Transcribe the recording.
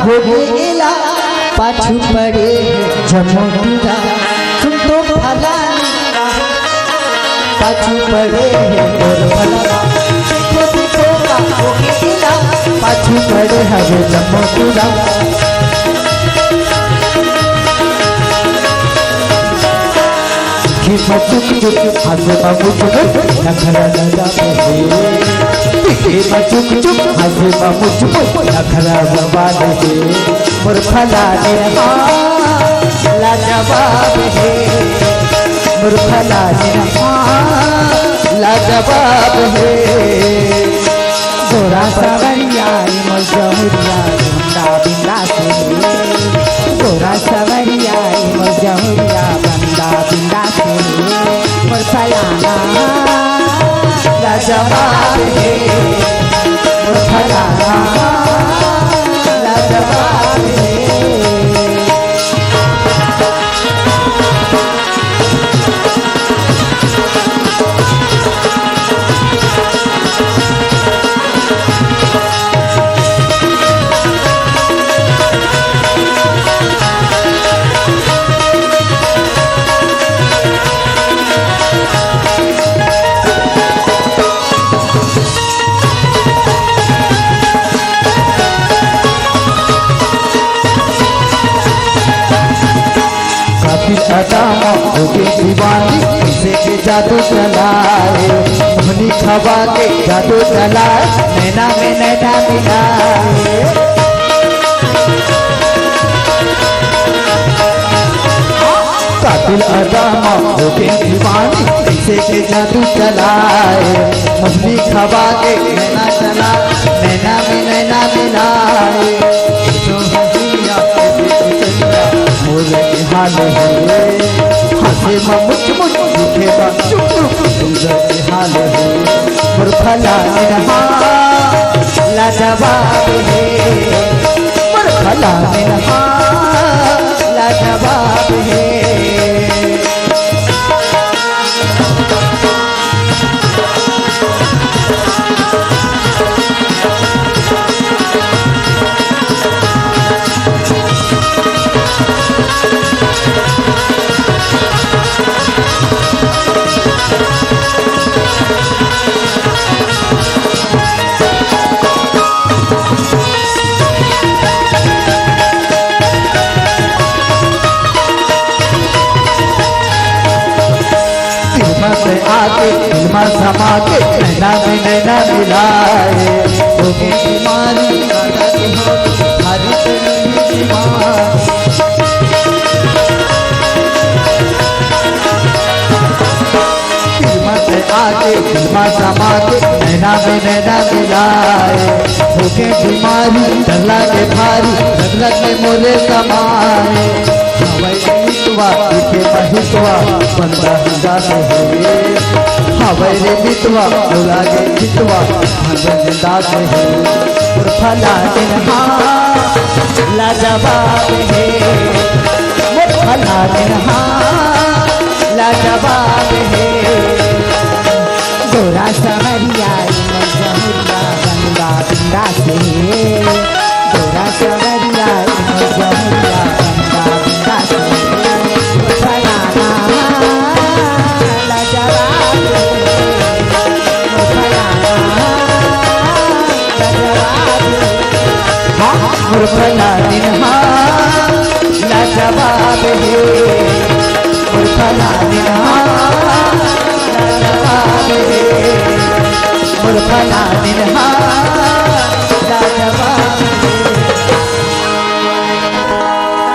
हो गेला पाछू पड़े जमोटुरा सुन तो भला पाछू पड़े और भला हो गेला पाछू पड़े हवे जमोटुरा चुक चुक हासे बाबू चुक नखरा दादा पे चुक चुक हासे बाबू चुक नखरा बाबा दे मोर फला ने लाजवाब है मोर फला ने लाजवाब है गोरा सवरिया मोर जमुरिया बंदा बिंदा से गोरा सवरिया मोर जमुरिया बंदा बिंदा से मोर फलाना लाजवाब है मोर फलाना लाजवाब है अदामा होके दीवानी किसे के जादू चलाए मोहनी खवा के जादू चलाए नैना में नैना मिलाए कातिल अदामा होके दीवानी किसे के जादू चलाए मोहनी खवा के नैना चला नैना में नैना मिलाए मोरे हाल है हंसे मुच मुच दुखेगा चुप चुप के हाल है मोर फला निरहा लाजवाब है मोर फला निरहा लाजवाब है आके फिल्मा समा के नैना में नैना मिलाए होगी बीमारी हरी आके फिल्मा समा के नैना में नैना मिलाए होगी बीमारी डरला के भारी रगरग में मोले समाए के महितवा बंदा जाते हुए हवैरे बितवा लागे बितवा दाते है फला दिन लाजवाब है मोर फला दिन लाजवाब है गोरा सवरिया जमुरिया बंदा बिंदा से गोरा सवरिया जमुरिया बंदा बिंदा से मोर फला निरहा लाजवाब है मोर फला निरहा लाजवाब है मोर फला निरहा